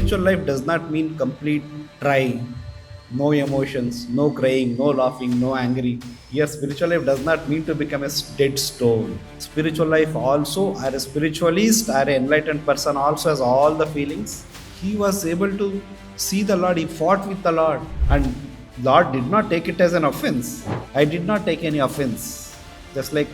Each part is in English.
spiritual life does not mean complete dry, no emotions, no crying, no laughing, no angry. Here, spiritual life does not mean to become a dead stone. Spiritual life also, or a spiritualist, or an enlightened person also has all the feelings. He was able to see the Lord, he fought with the Lord, and Lord did not take it as an offense. I did not take any offense. Just like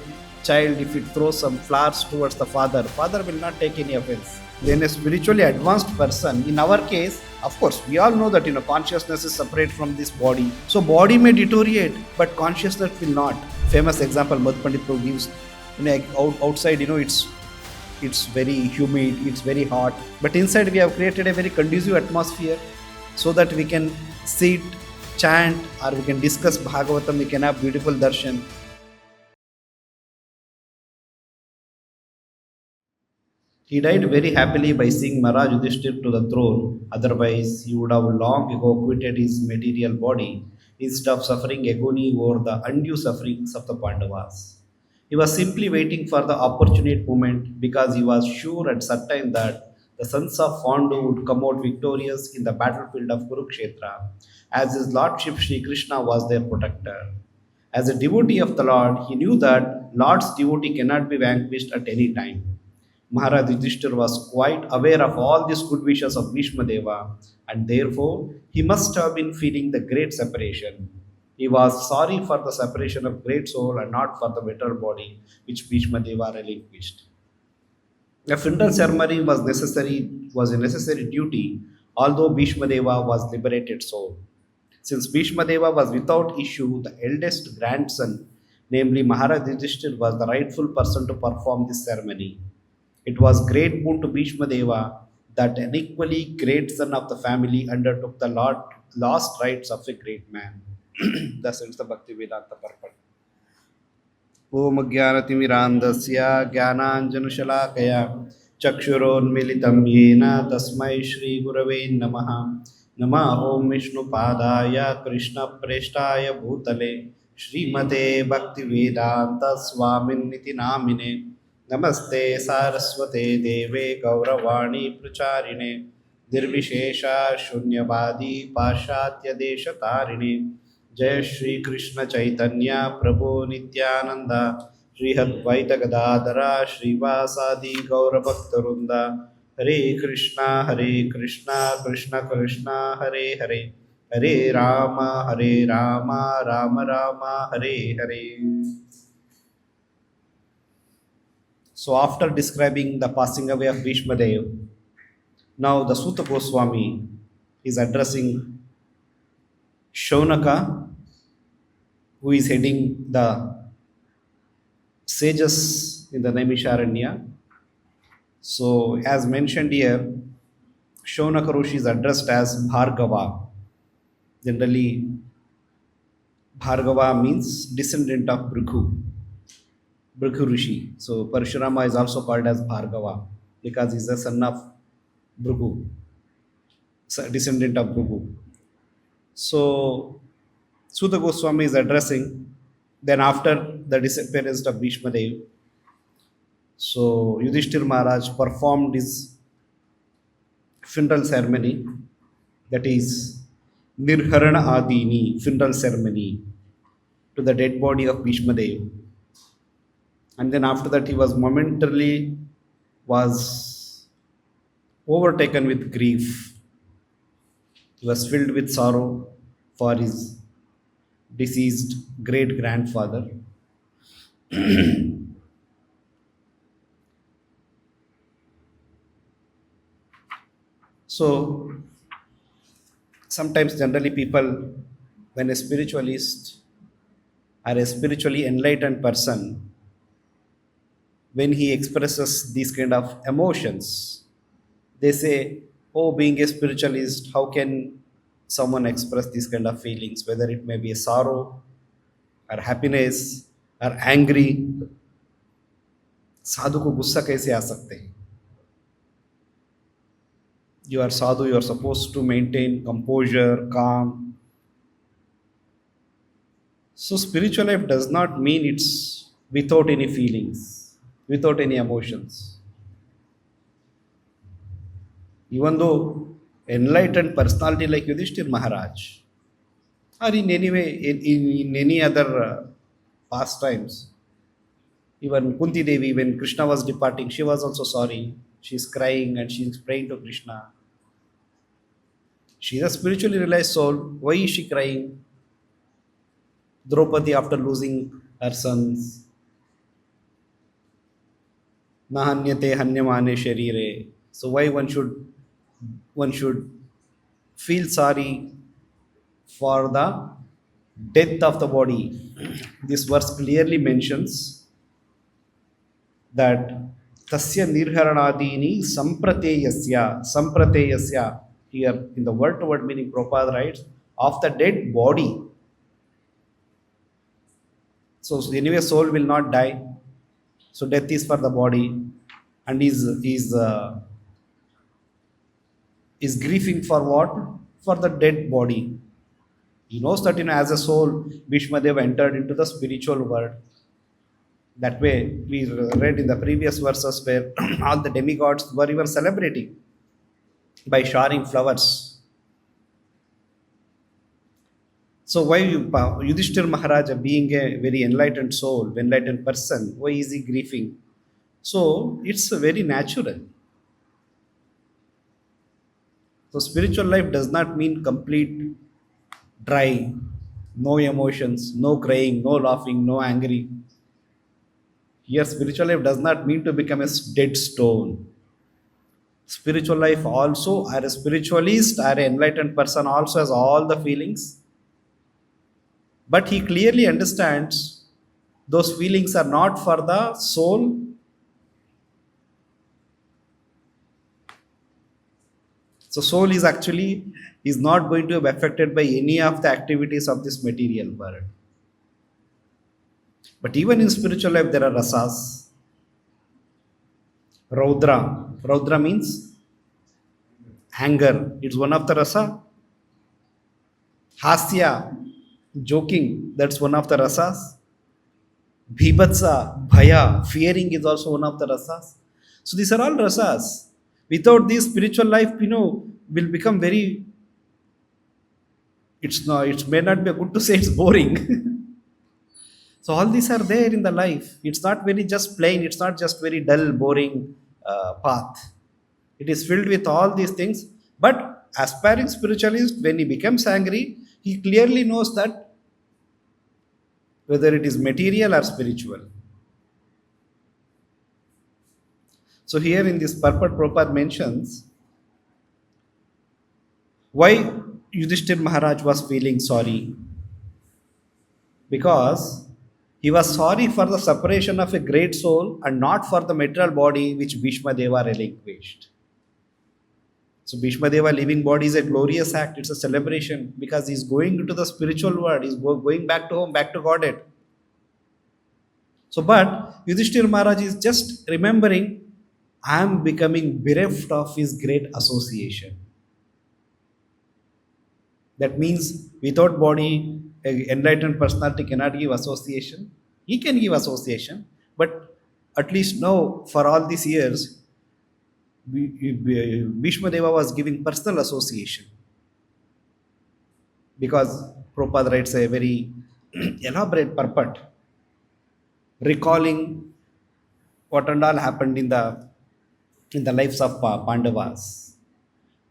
child, if it throws some flowers towards the father, father will not take any offense. Then a spiritually advanced person, in our case, of course, we all know that consciousness is separate from this body. So body may deteriorate, but consciousness will not. Famous example, Madh Pandit Prabhu gives. Outside, it's very humid, it's very hot, but inside we have created a very conducive atmosphere so that we can sit, chant, or we can discuss Bhagavatam, we can have beautiful darshan. He died very happily by seeing Maharaj Yudhishthir to the throne, otherwise, he would have long ago quitted his material body instead of suffering agony over the undue sufferings of the Pandavas. He was simply waiting for the opportune moment because he was sure and certain that the sons of Pandu would come out victorious in the battlefield of Kurukshetra, as his lordship Sri Krishna was their protector. As a devotee of the Lord, he knew that Lord's devotee cannot be vanquished at any time. Maharaj Yudhishthir was quite aware of all these good wishes of Bhishma Deva, and therefore he must have been feeling the great separation. He was sorry for the separation of great soul and not for the better body which Bhishma Deva relinquished. A funeral ceremony was a necessary duty, although Bhishma Deva was liberated soul. Since Bhishma Deva was without issue, the eldest grandson, namely Maharaj Yudhishthir, was the rightful person to perform this ceremony. It was great boon to Bhishma Deva that an equally great son of the family undertook the last rites of a great man. Thus ends the Bhakti Vedanta purport. ॐ ज्ञानतिमिरान्धस्य ज्ञानाञ्जनशलाकया चक्षुरोन्मिलितं येन तस्मै श्रीगुरवे नमः नमः ॐ विष्णुपादाय कृष्णप्रेष्ठाय भूतले श्रीमते भक्तिवेदान्तस्वामिन्निति नामिने नमस्ते सारस्वते देवे गौरवाणी प्रचारिणे निर्विशेषा शून्यवादी पाश्चात्यदेशतारिणे जय श्री कृष्ण चैतन्य प्रभु नित्यानंद श्री अद्वैत गदाधरा श्रीवासादि गौरभक्तवृंद हरे Krishna Krishna Krishna Hare Hare Hare Ram Ram Ram Hare Hare. So after describing the passing away of Bhishma Dev, now the Sutta Goswami is addressing Shaunaka, who is heading the sages in the Naimisharanya. So, as mentioned here, Shaunaka Rishi is addressed as Bhargava. Generally, Bhargava means descendant of Bhrigu Rishi. So, Parashurama is also called as Bhargava because he is the son of Bhrigu, descendant of Bhrigu. So, Sutta Goswami is addressing. Then after the disappearance of Bhishma Dev, so Yudhishthir Maharaj performed his funeral ceremony, that is Nirharana Adini funeral ceremony to the dead body of Bhishma Dev. And then after that he was momentarily was overtaken with grief. He was filled with sorrow for his deceased great grandfather. So sometimes generally people, when a spiritualist or a spiritually enlightened person, when he expresses these kind of emotions, they say, oh, being a spiritualist, how can someone express these kind of feelings, whether it may be a sorrow or happiness or angry. साधु को गुस्सा कैसे आ सकते हैं? You are sadhu, you are supposed to maintain composure, calm. So spiritual life does not mean it's without any feelings, without any emotions. Even though enlightened personality like Yudhishthir Maharaj, or in any way, in any other pastimes. Even Kunti Devi, when Krishna was departing, she was also sorry. She's crying and she's praying to Krishna. She's a spiritually realized soul. Why is she crying? Draupadi, after losing her sons, Nahanyate hanyamane sharire. So why one should feel sorry for the death of the body? This verse clearly mentions that tasya nirharanadini samprateyasya, here in the word to word meaning Prabhupada writes of the dead body. So anyway, soul will not die. So death is for the body, and is grieving for what? For the dead body. He knows that as a soul, Bhishmadev entered into the spiritual world. That way, we read in the previous verses where all the demigods were even celebrating by showering flowers. So why Yudhishthir Maharaj, being a very enlightened soul, enlightened person, why is he grieving? So it's very natural. So spiritual life does not mean complete dry, no emotions, no crying, no laughing, no angry. Here, spiritual life does not mean to become a dead stone. Spiritual life also, or a spiritualist, or an enlightened person also has all the feelings, but he clearly understands those feelings are not for the soul. So soul is actually is not going to be affected by any of the activities of this material world. But even in spiritual life, there are rasas. Raudra means anger. It's one of the rasa. Hasya, joking, that's one of the rasas. Bhibhatsa, bhaya, fearing is also one of the rasas. So these are all rasas. Without this, spiritual life, will become very. It's not. It may not be good to say it's boring. So all these are there in the life. It's not very just plain. It's not just very dull, boring path. It is filled with all these things. But aspiring spiritualist, when he becomes angry, he clearly knows that whether it is material or spiritual. So here in this purport, Prabhupada mentions why Yudhishthir Maharaj was feeling sorry. Because he was sorry for the separation of a great soul and not for the material body which Bhishma Deva relinquished. So Bhishma Deva living body is a glorious act. It's a celebration because he's going into the spiritual world. He's going back to home, back to Godhead. So, but Yudhishthir Maharaj is just remembering, I am becoming bereft of his great association. That means without body, an enlightened personality cannot give association. He can give association, but at least now, for all these years, Bhishma Deva was giving personal association. Because Prabhupada writes a very elaborate purport, recalling what and all happened in the lives of Pandavas.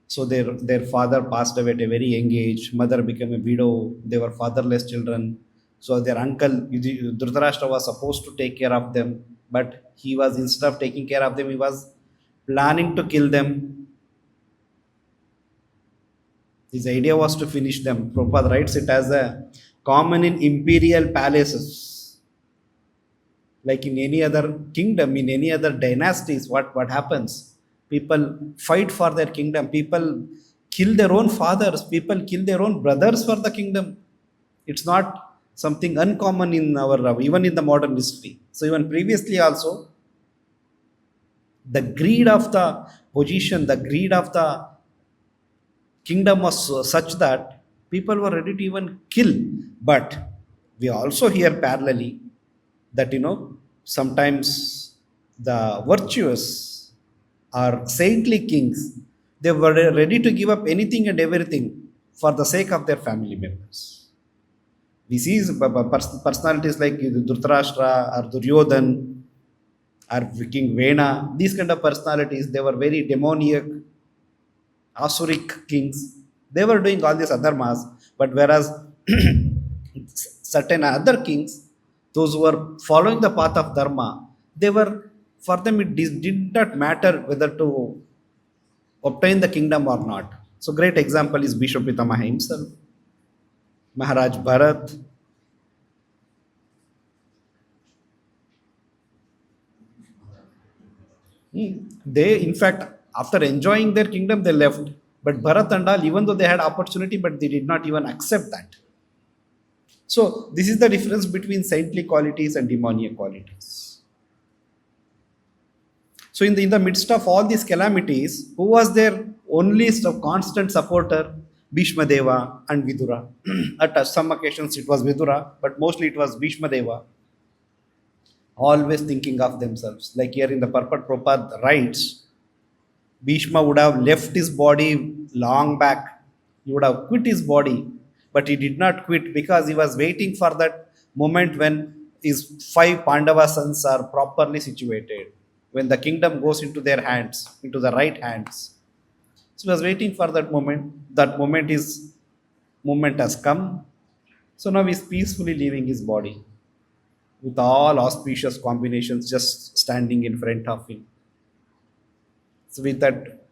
So their father passed away at a very young age. Mother became a widow. They were fatherless children. So their uncle Dhritarashtra was supposed to take care of them, but he was, instead of taking care of them, he was planning to kill them. His idea was to finish them. Prabhupada writes it as a common in imperial palaces. Like in any other kingdom, in any other dynasties, what happens? People fight for their kingdom. People kill their own fathers. People kill their own brothers for the kingdom. It's not something uncommon in our, even in the modern history. So even previously also, the greed of the position, the greed of the kingdom was such that people were ready to even kill. But we also hear parallelly that sometimes the virtuous or saintly kings, They were ready to give up anything and everything for the sake of their family members. We see personalities like Dhritarashtra or Duryodhan or King Vena. These kind of personalities, they were very demoniac, Asuric kings. They were doing all these adharmas, but whereas certain other kings, those who were following the path of dharma, they were, for them it did not matter whether to obtain the kingdom or not. So great example is Bhishma Pitamaha himself, Maharaj Bharat. They, in fact, after enjoying their kingdom, they left. But Bharat and all, even though they had opportunity, but they did not even accept that. So this is the difference between saintly qualities and demoniac qualities. So in the midst of all these calamities, who was their only constant supporter? Bhishma Deva and Vidura. At some occasions it was Vidura, but mostly it was Bhishma Deva. Always thinking of themselves. Like here in the Purport Prabhupada writes, Bhishma would have left his body long back. He would have quit his body, but he did not quit because he was waiting for that moment when his 5 Pandava sons are properly situated, when the kingdom goes into their hands, into the right hands. So he was waiting for that moment. That moment has come. So now he's peacefully leaving his body with all auspicious combinations just standing in front of him. So with that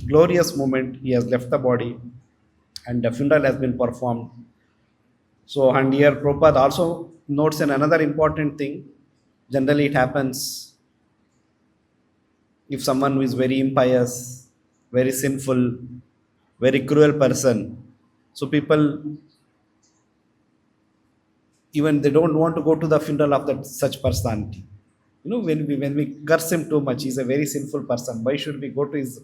glorious moment, he has left the body and the funeral has been performed. So, and here Prabhupada also notes another important thing. Generally it happens if someone who is very impious, very sinful, very cruel person, so people, even they don't want to go to the funeral of that such personality. When we curse him too much, he's a very sinful person. Why should we go to his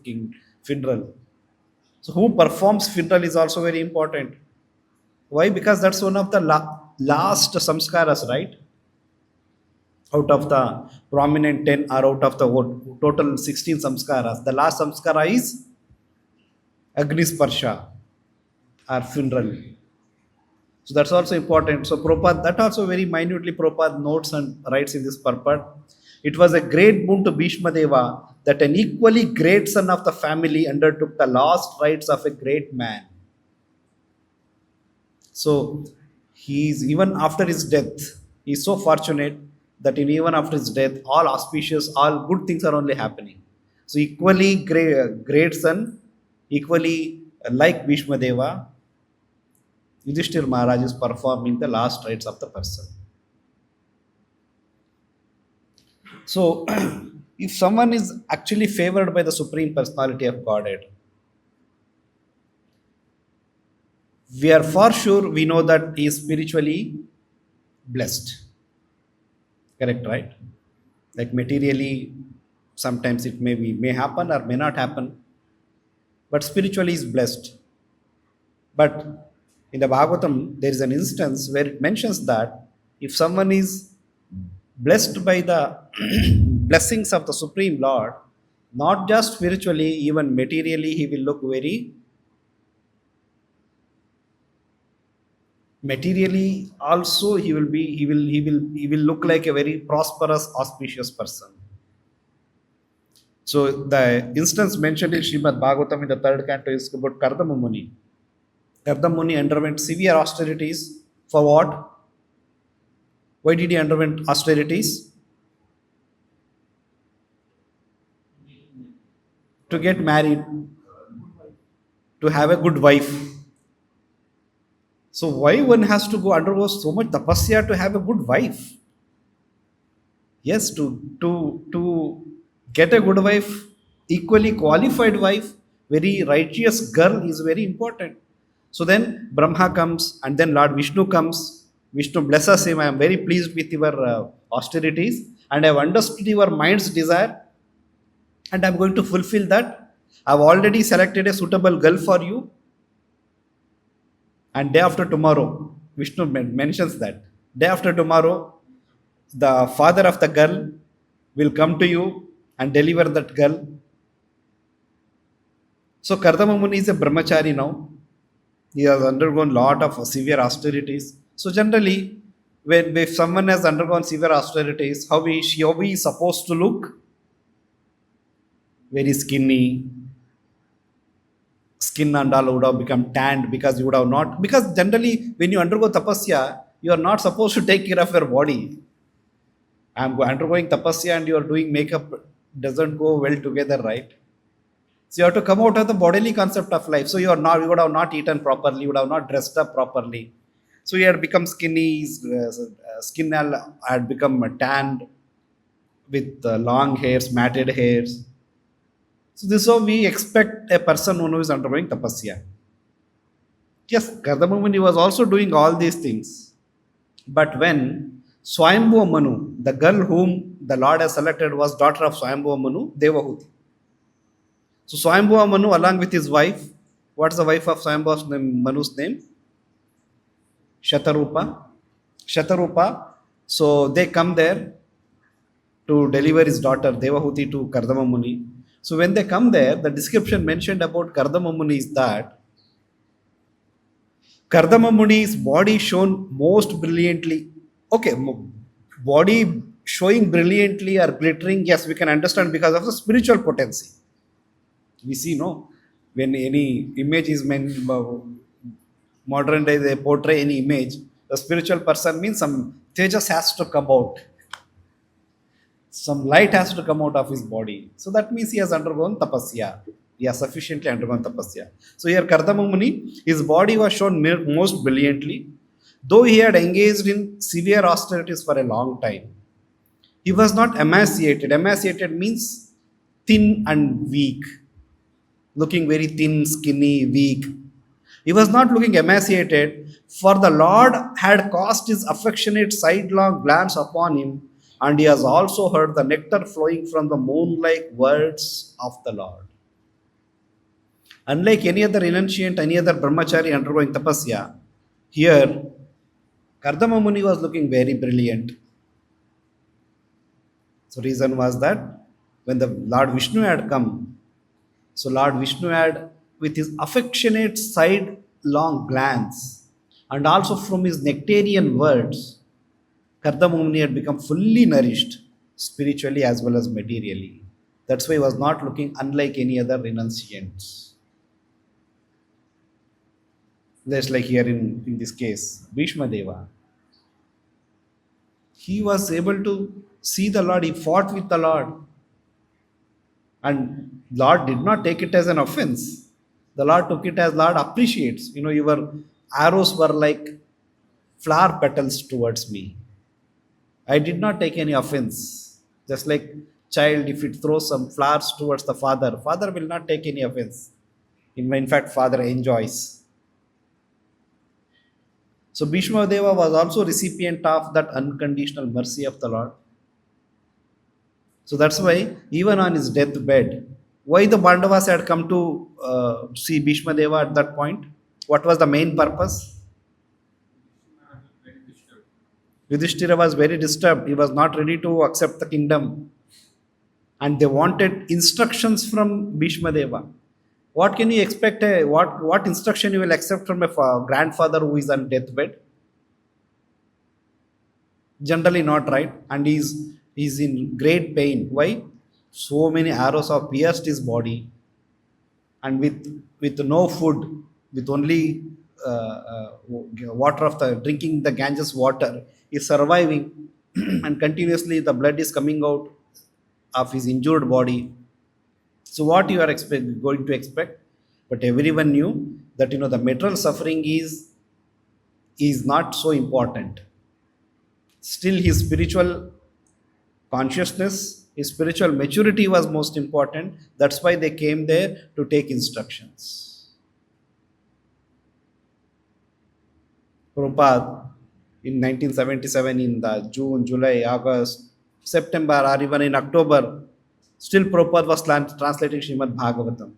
funeral? So who performs funeral is also very important. Why? Because that's one of the last samskaras, right? Out of the prominent 10 or out of the total 16 samskaras, the last samskara is Agnisparsha or funeral. So that's also important. So Prabhupada, that also very minutely Prabhupada notes and writes in this purport. It was a great boon to Bhishma Deva that an equally great son of the family undertook the last rites of a great man. So he's, even after his death, he's so fortunate that even after his death, all auspicious, all good things are only happening. So equally great son, equally like Bhishma Deva, Yudhishthir Maharaj is performing the last rites of the person. So, if someone is actually favored by the Supreme Personality of Godhead, we are for sure, we know that he is spiritually blessed. Correct, right? Like materially, sometimes it may happen or may not happen, but spiritually is blessed. But in the Bhagavatam, there is an instance where it mentions that if someone is blessed by the blessings of the Supreme Lord, not just spiritually, even materially, he will look very materially also he will look like a very prosperous, auspicious person. So the instance mentioned in Srimad Bhagavatam in the 3rd canto is about Kardama Muni. Kardama Muni underwent severe austerities for what? Why did he underwent austerities? To get married, to have a good wife. So why one has to undergo so much tapasya to have a good wife? Yes, to get a good wife, equally qualified wife, very righteous girl is very important. So then Brahma comes and then Lord Vishnu comes. Vishnu blesses him. I am very pleased with your austerities and I have understood your mind's desire and I am going to fulfill that. I have already selected a suitable girl for you. And day after tomorrow, Vishnu mentions that. Day after tomorrow, the father of the girl will come to you and deliver that girl. So Kardama Muni is a brahmachari now. He has undergone lot of severe austerities. So generally, when if someone has undergone severe austerities, how he is supposed to look? Very skinny, skin and all would have become tanned because you would have not, because generally when you undergo tapasya, you are not supposed to take care of your body. Undergoing tapasya and you are doing makeup doesn't go well together, right? So you have to come out of the bodily concept of life. So you would have not eaten properly, you would have not dressed up properly. So you had become skinny, skin had become tanned with long hairs, matted hairs. So this is how we expect a person who is undergoing tapasya. Yes, Gardama Muni was also doing all these things. But when Swayambhu Manu, the girl whom the Lord has selected, was daughter of Swayambhu Manu, Devahuti. So Swayambhu Manu, along with his wife, what's the wife of Swayambhu Manu's name? Shatarupa. Shatarupa. So they come there to deliver his daughter Devahuti to Kardama Muni. So when they come there, the description mentioned about Kardama Muni is that Kardama Muni's body shone most brilliantly. Okay, body showing brilliantly or glittering, yes, we can understand because of the spiritual potency. We see, no, when any image is meant, modern day they portray any image, the spiritual person means some tejas has to come out, some light has to come out of his body. So that means he has undergone tapasya. He has sufficiently undergone tapasya. So here Kardama Muni, his body was shown most brilliantly, though he had engaged in severe austerities for a long time. He was not emaciated. Emaciated means thin and weak, looking very thin, skinny, weak. He was not looking emaciated, for the Lord had cast his affectionate sidelong glance upon him, and he has also heard the nectar flowing from the moon-like words of the Lord. Unlike any other renunciant, any other brahmachari undergoing tapasya, here Kardama Muni was looking very brilliant. So reason was that when the Lord Vishnu had come, so Lord Vishnu had, with his affectionate side-long glance, and also from his nectarian words, Kardama Muni had become fully nourished spiritually as well as materially. That's why he was not looking unlike any other renunciants. Just like here in this case, Bhishma Deva. He was able to see the Lord, he fought with the Lord. And Lord did not take it as an offense. The Lord took it as Lord appreciates. You know, your arrows were like flower petals towards me. I did not take any offense. Just like child, if it throws some flowers towards the father, father will not take any offense. In fact, father enjoys. So Bhishma Deva was also recipient of that unconditional mercy of the Lord. So that's why even on his deathbed, why the Pandavas had come to see Bhishma Deva at that point? What was the main purpose? Yudhishthira was very disturbed. He was not ready to accept the kingdom. And they wanted instructions from Bhishma Deva. What can you expect? What instruction you will accept from a grandfather who is on deathbed? Generally not, right? And he's in great pain. Why? So many arrows have pierced his body, and with no food, with only water of the drinking the Ganges water, is surviving, and continuously the blood is coming out of his injured body. So what you are going to expect? But everyone knew that the material suffering is not so important. Still, his spiritual consciousness, his spiritual maturity was most important. That's why they came there to take instructions. Prabhupada in 1977, in the June, July, August, September, or even in October, still Prabhupada was translating Srimad Bhagavatam.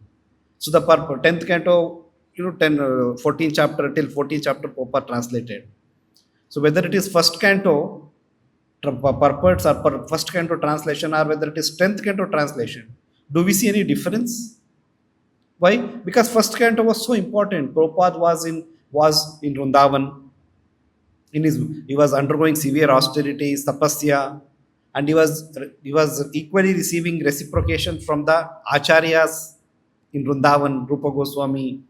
So the 10th canto, 14th chapter till 14th chapter Prabhupada translated. So whether it is first canto purports or first canto translation, or whether it is 10th canto translation, do we see any difference? Why? Because first canto was so important. Prabhupada was in Vrindavan. In his he was undergoing severe austerities, tapasya, and he was equally receiving reciprocation from the acharyas in Vrindavan, Rupa Goswami,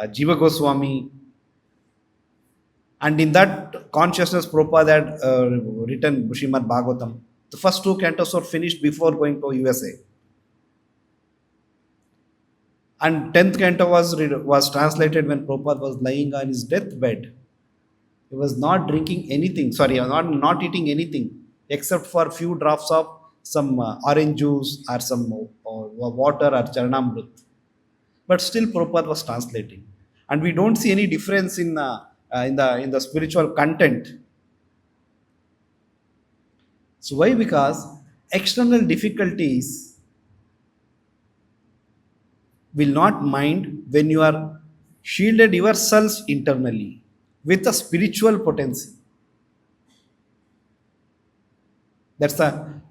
Jiva Goswami, and in that consciousness, Prabhupada had written Srimad Bhagavatam. The first two cantos were finished before going to USA, and 10th canto was translated when Prabhupada was lying on his deathbed. He was not drinking anything, sorry, not eating anything except for few drops of some orange juice or some water or charnamrut. But still, Prabhupada was translating, and we don't see any difference in the spiritual content. So why? Because external difficulties will not mind when you are shielded yourselves internally with a spiritual potency. That's the,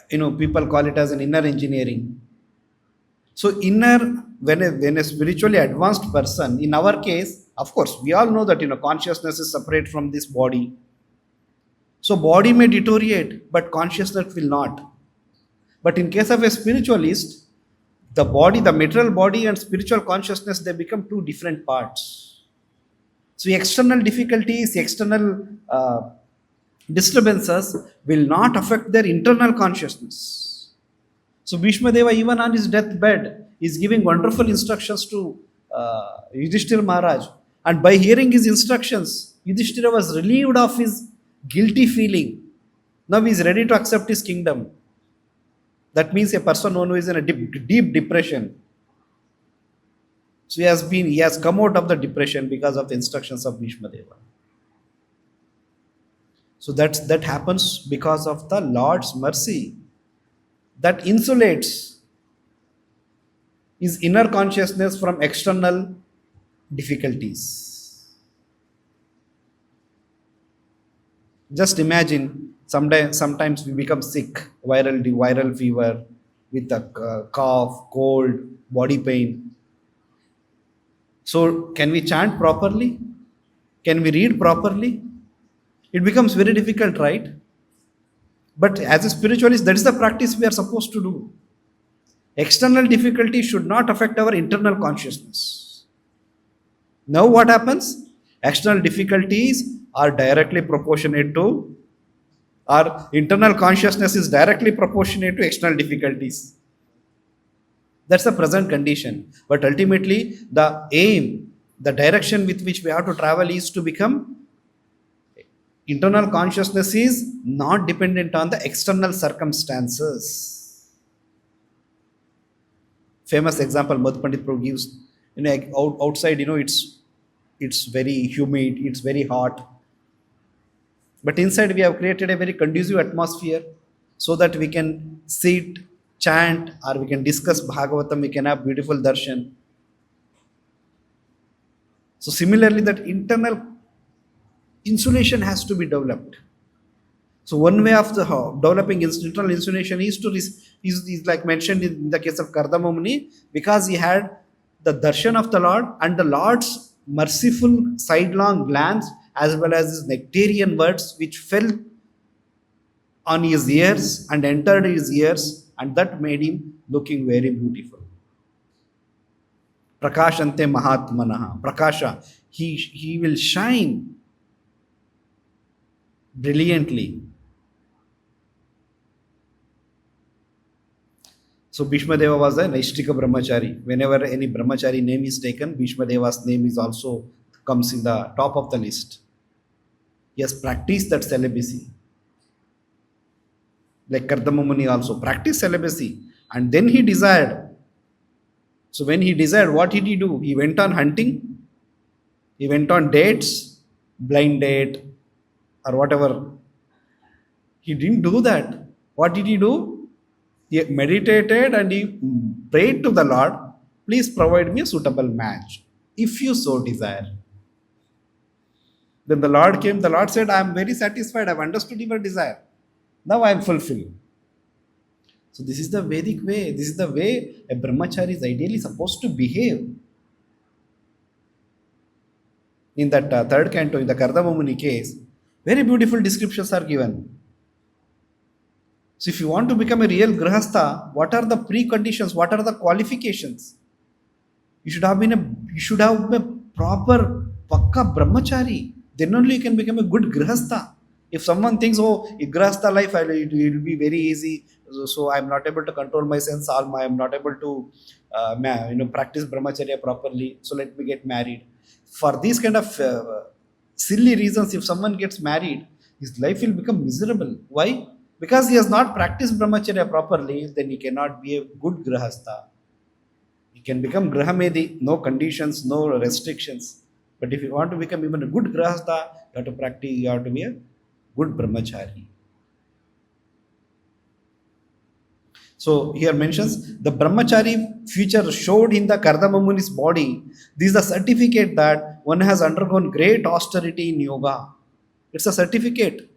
people call it as an inner engineering. So inner, when a spiritually advanced person, in our case, of course, we all know that consciousness is separate from this body. So body may deteriorate, but consciousness will not. But in case of a spiritualist, the body, the material body and spiritual consciousness, they become two different parts. So external difficulties, external disturbances will not affect their internal consciousness. So Bhishma Deva, even on his deathbed, is giving wonderful instructions to Yudhishthira Maharaj. And by hearing his instructions, Yudhishthira was relieved of his guilty feeling. Now he is ready to accept his kingdom. That means a person who is in a deep depression. So he has come out of the depression because of the instructions of Bhishma Deva. So that happens because of the Lord's mercy that insulates his inner consciousness from external difficulties. Just imagine, sometimes we become sick, viral fever, with a cough, cold, body pain. So can we chant properly? Can we read properly? It becomes very difficult, right? But as a spiritualist, that is the practice we are supposed to do. External difficulty should not affect our internal consciousness. Now what happens? External difficulties are directly proportionate to, our internal consciousness is directly proportionate to external difficulties. That's the present condition. But ultimately, the aim, the direction with which we have to travel is to become, internal consciousness is not dependent on the external circumstances. Famous example Madhu Pandit Prabhu gives, outside, it's very humid, it's very hot. But inside we have created a very conducive atmosphere so that we can sit, chant, or we can discuss Bhagavatam, we can have beautiful darshan. So similarly, that internal insulation has to be developed. So one way of developing internal insulation is like mentioned in the case of Kardama Muni, because he had the darshan of the Lord and the Lord's merciful sidelong glance, as well as his nectarian words which fell on his ears and entered his ears, and that made him looking very beautiful. Prakashante Mahatmanaha. Prakasha. He will shine brilliantly. So Bhishma Deva was a Naishtika brahmachari. Whenever any brahmachari name is taken, Bhishma Deva's name is also comes in the top of the list. He has practiced that celibacy. Like Kardama Muni also practiced celibacy, and then he desired. So when he desired, what did he do? He went on hunting, he went on dates, blind date, or whatever. He didn't do that. What did he do? He meditated and he prayed to the Lord, please provide me a suitable match, if you so desire. Then the Lord came, the Lord said, I am very satisfied, I have understood your desire. Now I am fulfilled. So this is the Vedic way. This is the way a brahmachari is ideally supposed to behave. In that third canto, in the Kardamamuni case, very beautiful descriptions are given. So if you want to become a real grihastha, what are the preconditions? What are the qualifications? You should have been a proper pakka brahmachari. Then only you can become a good grihastha. If someone thinks, oh, in grihastha life it will be very easy, so I'm not able to control my sense, I'm not able to practice brahmacharya properly, so let me get married. For these kind of silly reasons, if someone gets married, his life will become miserable. Why? Because he has not practiced brahmacharya properly, then he cannot be a good grihastha. You can become Grahamedi, no conditions, no restrictions. But if you want to become even a good Grahastha, you have to practice, you have to be a good Brahmachari. So here mentions the Brahmachari future showed in the Kardamamuni's body. This is a certificate that one has undergone great austerity in yoga. It's a certificate.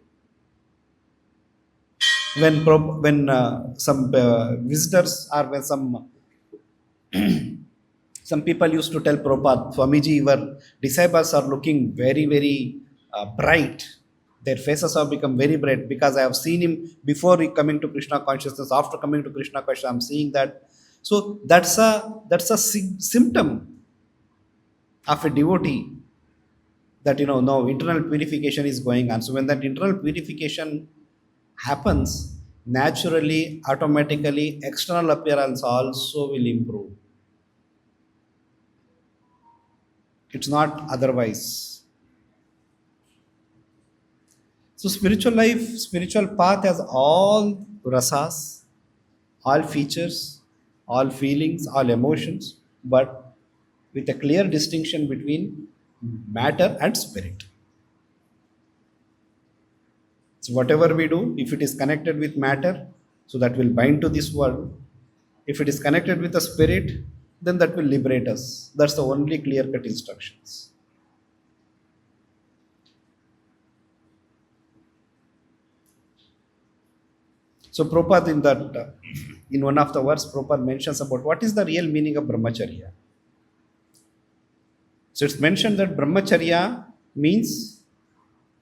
When some visitors or when some people used to tell Prabhupada, Swamiji, your disciples are looking very, very bright. Their faces have become very bright because I have seen him before coming to Krishna consciousness. After coming to Krishna consciousness, I'm seeing that. So that's a symptom of a devotee that no internal purification is going on. So when that internal purification happens, naturally, automatically, external appearance also will improve. It's not otherwise. So spiritual life, spiritual path has all rasas, all features, all feelings, all emotions, but with a clear distinction between matter and spirit. So whatever we do, if it is connected with matter, so that will bind to this world. If it is connected with the spirit, then that will liberate us. That's the only clear-cut instructions. So Prabhupada in one of the verse, Prabhupada mentions about what is the real meaning of brahmacharya. So it's mentioned that brahmacharya means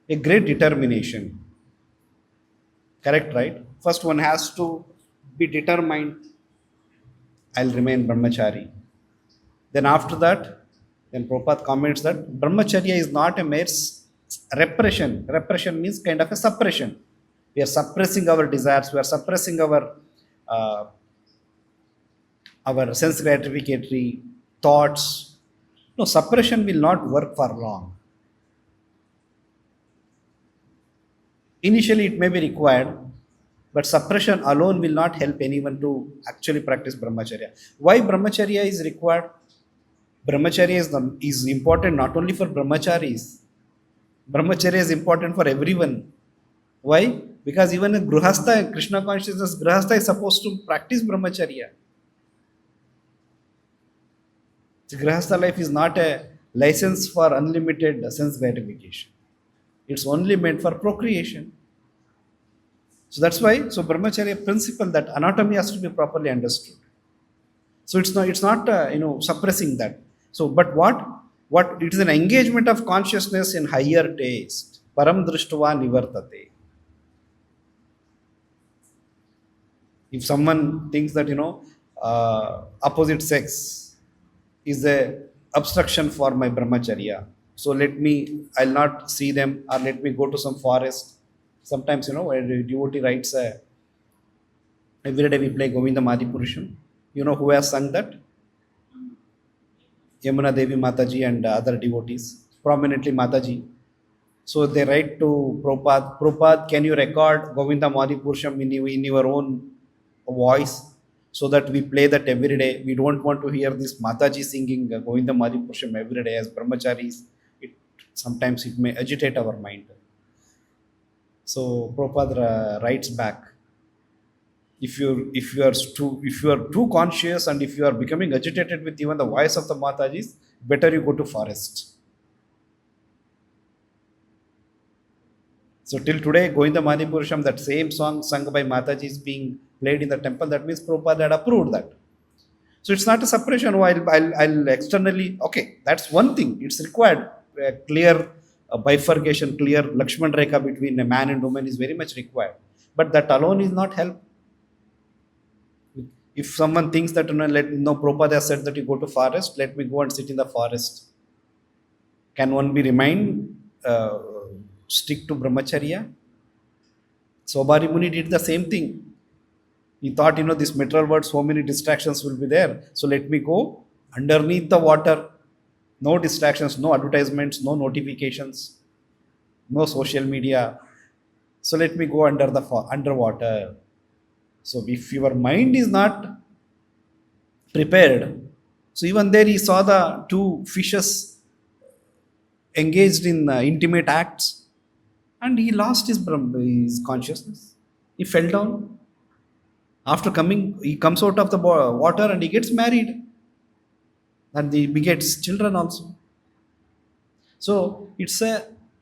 a great determination. Correct, right? First one has to be determined, I'll remain brahmachari. Then after that, then Prabhupada comments that brahmacharya is not a mere repression. Repression means kind of a suppression. We are suppressing our desires, we are suppressing uh, our sense gratificatory thoughts. No, suppression will not work for long. Initially, it may be required, but suppression alone will not help anyone to actually practice brahmacharya. Why brahmacharya is required? Brahmacharya is important not only for brahmacharis. Brahmacharya is important for everyone. Why? Because even a grihastha, Krishna consciousness, grihastha is supposed to practice brahmacharya. The grihastha life is not a license for unlimited sense gratification. It's only meant for procreation. So that's why, so brahmacharya principle that anatomy has to be properly understood. So it's not suppressing that. So but what it is an engagement of consciousness in higher taste. Param drishtva nivartate. If someone thinks that opposite sex is a obstruction for my brahmacharya, so I'll not see them, or let me go to some forest. Sometimes where a devotee writes every day we play Govinda Purusham. You know who has sung that? Yamuna Devi Mataji and other devotees, prominently Mataji. So they write to Prabhupada, Prabhupada, can you record Govinda Purusham in your own voice so that we play that every day? We don't want to hear this Mataji singing Govinda Purusham every day as brahmacharis. Sometimes it may agitate our mind. So Prabhupada writes back, if you are too conscious and if you are becoming agitated with even the voice of the Matajis, better you go to forest. So till today, Govinda Purusham, that same song sung by Mataji is being played in the temple, that means Prabhupada had approved that. So it's not a separation. Oh, I'll externally, okay, that's one thing. It's required. A clear bifurcation, clear Lakshman Rekha between a man and woman is very much required. But that alone is not help. If someone thinks that, Prabhupada has said that you go to forest, let me go and sit in the forest. Can one be stick to brahmacharya? Sobari Muni did the same thing. He thought, this material world, so many distractions will be there. So let me go underneath the water. No distractions, no advertisements, no notifications, no social media. So let me go underwater. So if your mind is not prepared, so even there he saw the two fishes engaged in intimate acts, and he lost his consciousness. He fell down. After coming, he comes out of the water and he gets married. And he begets children also. So it's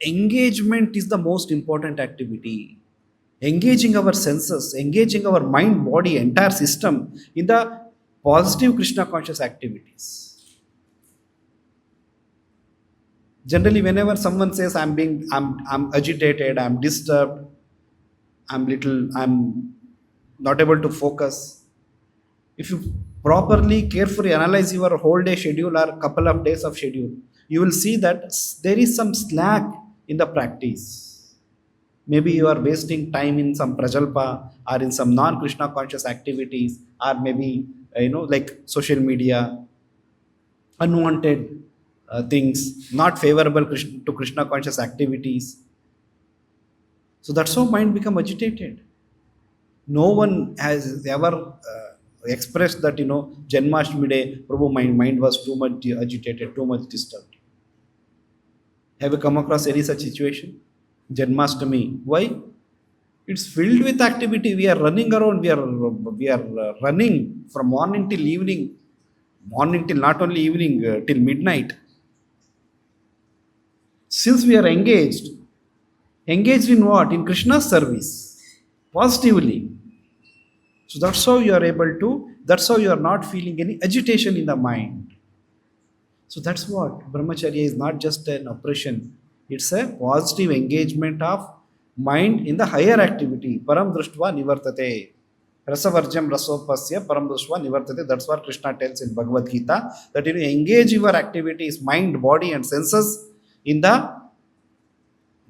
engagement is the most important activity. Engaging our senses, engaging our mind, body, entire system in the positive Krishna conscious activities. Generally, whenever someone says I'm agitated, I'm disturbed, I'm not able to focus. If you properly, carefully analyze your whole day schedule or couple of days of schedule, you will see that there is some slack in the practice. Maybe you are wasting time in some prajalpa or in some non-Krishna conscious activities, or maybe, like social media, unwanted things, not favorable to Krishna conscious activities. So that's how mind become agitated. No one has ever expressed that, Janmashtami day, Prabhu, my mind was too much agitated, too much disturbed. Have you come across any such situation? Janmashtami. Why? It's filled with activity. We are running around. We are running from morning till evening. Morning till not only evening, till midnight. Since we are engaged in what? In Krishna's service. Positively. So that's how you are not feeling any agitation in the mind. So that's what brahmacharya is, not just an oppression. It's a positive engagement of mind in the higher activity. Param društva nivartate. Rasavarjam rasopasya param društva nivartate. That's what Krishna tells in Bhagavad Gita, that you engage your activities, mind, body and senses in the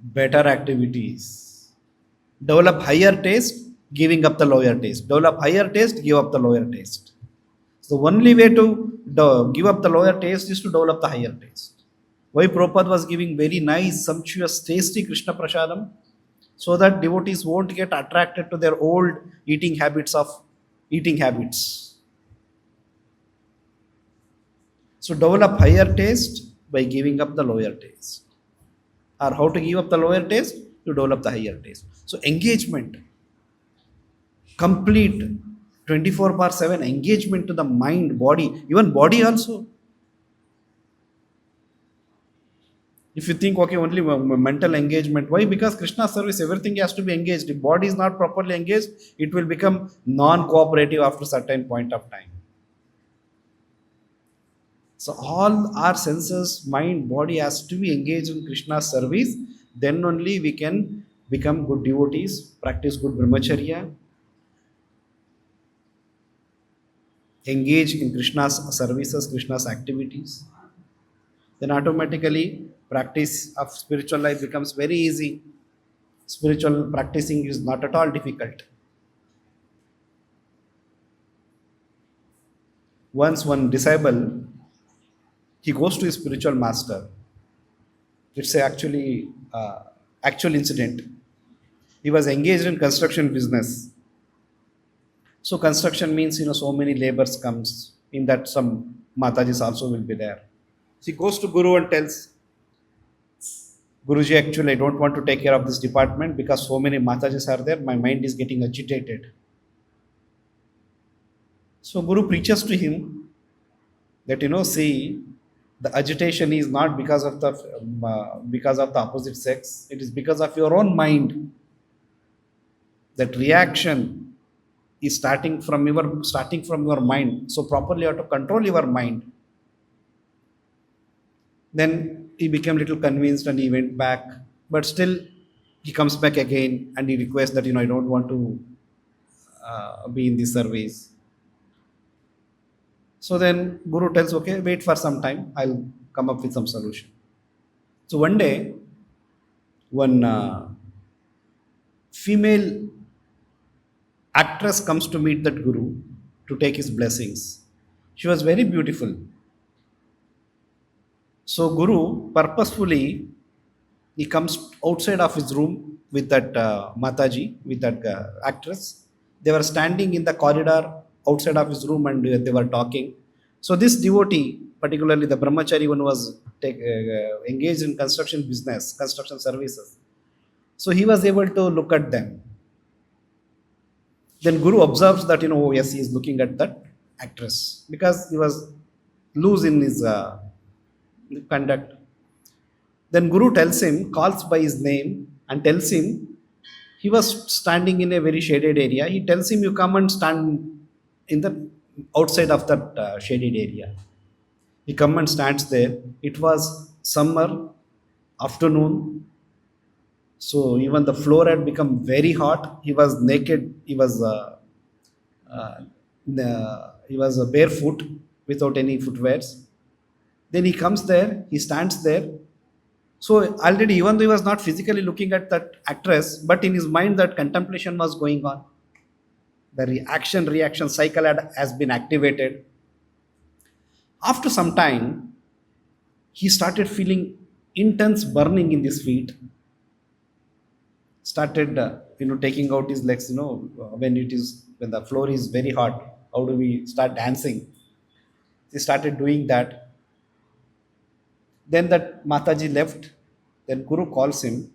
better activities. Develop higher taste, giving up the lower taste. Develop higher taste, give up the lower taste. So the only way to give up the lower taste is to develop the higher taste. Why Prabhupada was giving very nice, sumptuous, tasty Krishna Prasadam? So that devotees won't get attracted to their old eating habits. So develop higher taste by giving up the lower taste. Or how to give up the lower taste? To develop the higher taste. So engagement. Complete 24/7 engagement to the mind, body, even body also. If you think, okay, only mental engagement, why? Because Krishna service, everything has to be engaged. If body is not properly engaged, it will become non-cooperative after a certain point of time. So all our senses, mind, body has to be engaged in Krishna's service. Then only we can become good devotees, practice good brahmacharya, engage in Krishna's services, Krishna's activities. Then automatically practice of spiritual life becomes very easy. Spiritual practicing is not at all difficult. Once one disciple, he goes to his spiritual master. It's actually actual incident. He was engaged in construction business. So construction means, so many labors comes. In that some Matajis also will be there. So he goes to Guru and tells, Guruji, actually I don't want to take care of this department because so many Matajis are there. My mind is getting agitated. So Guru preaches to him that, see, the agitation is not because of the opposite sex. It is because of your own mind. That reaction is starting from your mind. So properly you have to control your mind. Then he became little convinced and he went back, but still he comes back again and he requests that I don't want to be in this service. So then Guru tells, okay, wait for some time. I'll come up with some solution. So one day, one female actress comes to meet that Guru to take his blessings. She was very beautiful. So Guru purposefully he comes outside of his room with that Mataji, with that actress. They were standing in the corridor outside of his room and they were talking. So this devotee, particularly the brahmachari one, was engaged in construction business, construction services. So he was able to look at them. Then Guru observes that oh yes, he is looking at that actress because he was loose in his conduct. Then Guru tells him, calls by his name and tells him, he was standing in a very shaded area. He tells him, you come and stand in the outside of that shaded area. He come and stands there. It was summer afternoon. So even the floor had become very hot. He was naked. Uh, he was barefoot without any footwears. Then he comes there. He stands there. So already, even though he was not physically looking at that actress, but in his mind that contemplation was going on. The reaction cycle has been activated. After some time, he started feeling intense burning in his feet. Started, taking out his legs. When the floor is very hot, how do we start dancing? He started doing that. Then that Mataji left. Then Guru calls him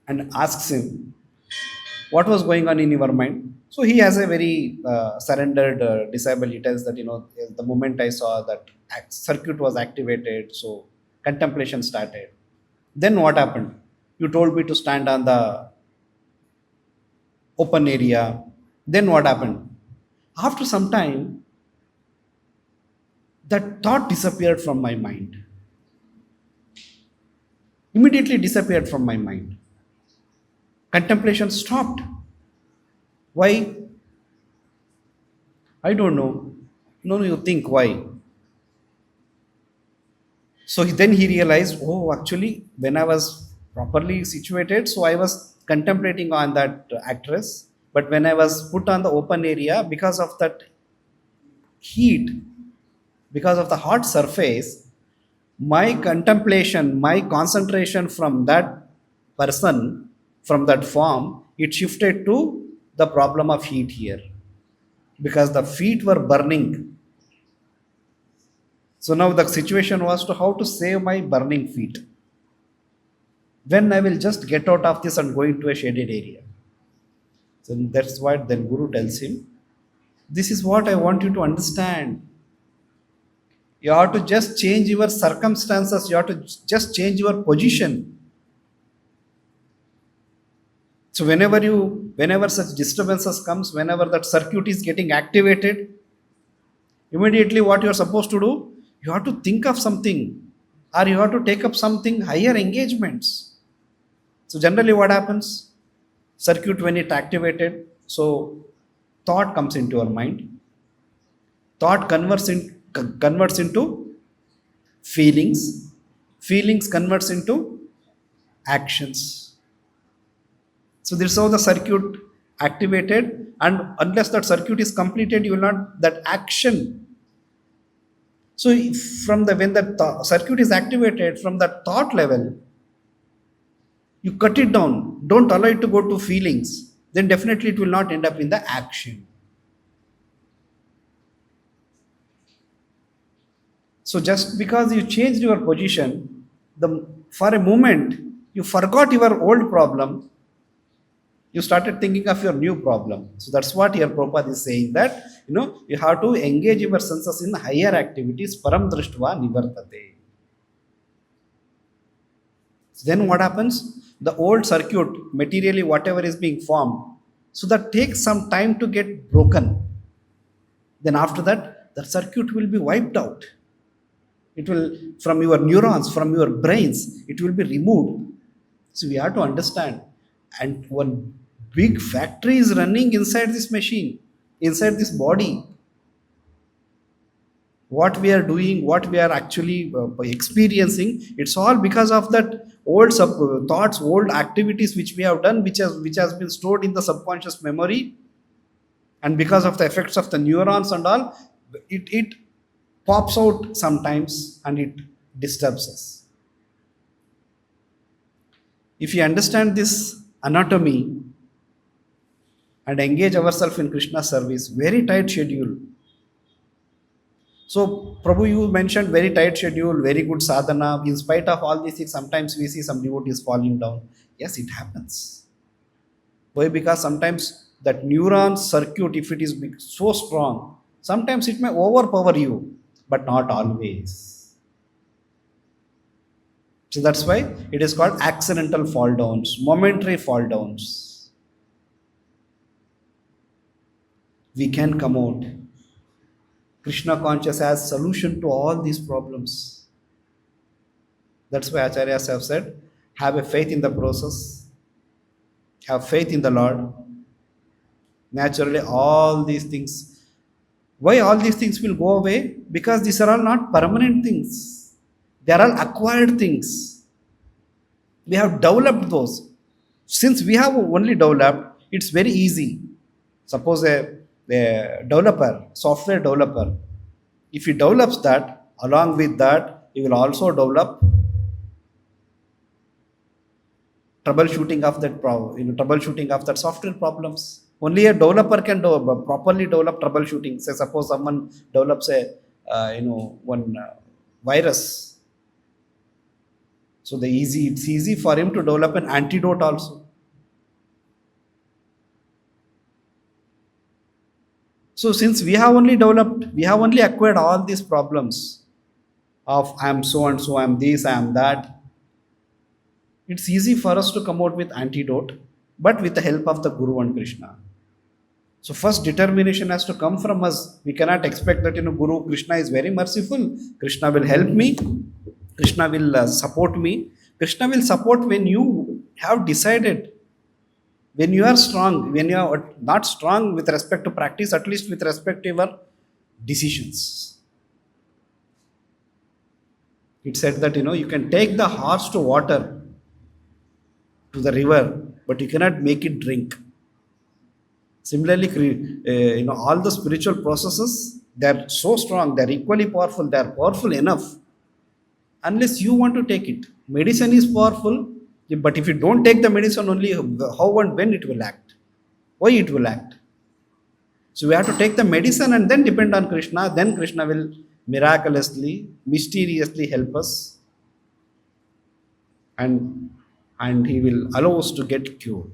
and asks him, what was going on in your mind? So he has a very surrendered disciple. He tells that, the moment I saw that circuit was activated, so contemplation started. Then what happened? You told me to stand on the open area. Then what happened? After some time, that thought disappeared from my mind. Immediately disappeared from my mind. Contemplation stopped. Why? I don't know. No, you think why? So then he realized, oh, actually, when I was properly situated, so I was contemplating on that actress. But when I was put on the open area, because of that heat, because of the hot surface, my contemplation, my concentration from that person, from that form, it shifted to the problem of heat here because the feet were burning. So now the situation was to how to save my burning feet. When I will just get out of this and go into a shaded area. So that's why then Guru tells him, this is what I want you to understand. You have to just change your circumstances. You have to just change your position. So whenever such disturbances comes, whenever that circuit is getting activated, immediately what you are supposed to do, you have to think of something or you have to take up something higher engagements. So generally what happens? Circuit when it activated, so thought comes into your mind. Thought converts into feelings. Feelings converts into actions. So this is how the circuit activated, and unless that circuit is completed, you will not that action. So from the when the circuit is activated from the thought level, you cut it down. Don't allow it to go to feelings. Then definitely it will not end up in the action. So just because you changed your position, for a moment you forgot your old problem. You started thinking of your new problem. So that's what here Prabhupada is saying, that you have to engage your senses in higher activities. Param drishtva nivartate. Then what happens? The old circuit, materially whatever is being formed, So that takes some time to get broken. Then after that, the circuit will be wiped out. It will, from your neurons, from your brains, it will be removed. So we have to understand. And one big factory is running inside this machine, inside this body. What we are doing, what we are actually experiencing, it's all because of that old thoughts, old activities which we have done, which has been stored in the subconscious memory, and because of the effects of the neurons and all, it pops out sometimes and it disturbs us. If you understand this anatomy and engage ourselves in Krishna service, very tight schedule. So, Prabhu, you mentioned very tight schedule, very good sadhana. In spite of all these things, sometimes we see some devotees falling down. Yes, it happens. Why? Because sometimes that neuron circuit, if it is so strong, sometimes it may overpower you, but not always. So that's why it is called accidental fall downs, momentary fall downs. We can come out. Krishna conscious has solution to all these problems. That's why Acharyas have said, have a faith in the process, have faith in the Lord. Naturally, all these things. Why all these things will go away? Because these are all not permanent things. They are all acquired things. We have developed those. Since we have only developed, it's very easy. Suppose a developer, software developer, if he develops that, along with that, he will also develop troubleshooting of that troubleshooting of that software problems. Only a developer can properly develop troubleshooting. Say, suppose someone develops a one virus, so it's easy for him to develop an antidote also. So since we have only acquired all these problems of I am so and so, I am this, I am that, it's easy for us to come out with antidote, but with the help of the Guru and Krishna. So first determination has to come from us. We cannot expect that Guru Krishna is very merciful. Krishna will help me. Krishna will support me. Krishna will support when you have decided. When you are strong, when you are not strong with respect to practice, at least with respect to your decisions. It said that you can take the horse to water, to the river, but you cannot make it drink. Similarly, all the spiritual processes, they're so strong, they're equally powerful, they're powerful enough. Unless you want to take it. Medicine is powerful, but if you don't take the medicine only, how and when it will act? Why it will act? So we have to take the medicine and then depend on Krishna. Then Krishna will miraculously, mysteriously help us. And he will allow us to get cured.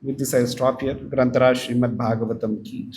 With this I stop here. Grantaraj Srimad Bhagavatam ki.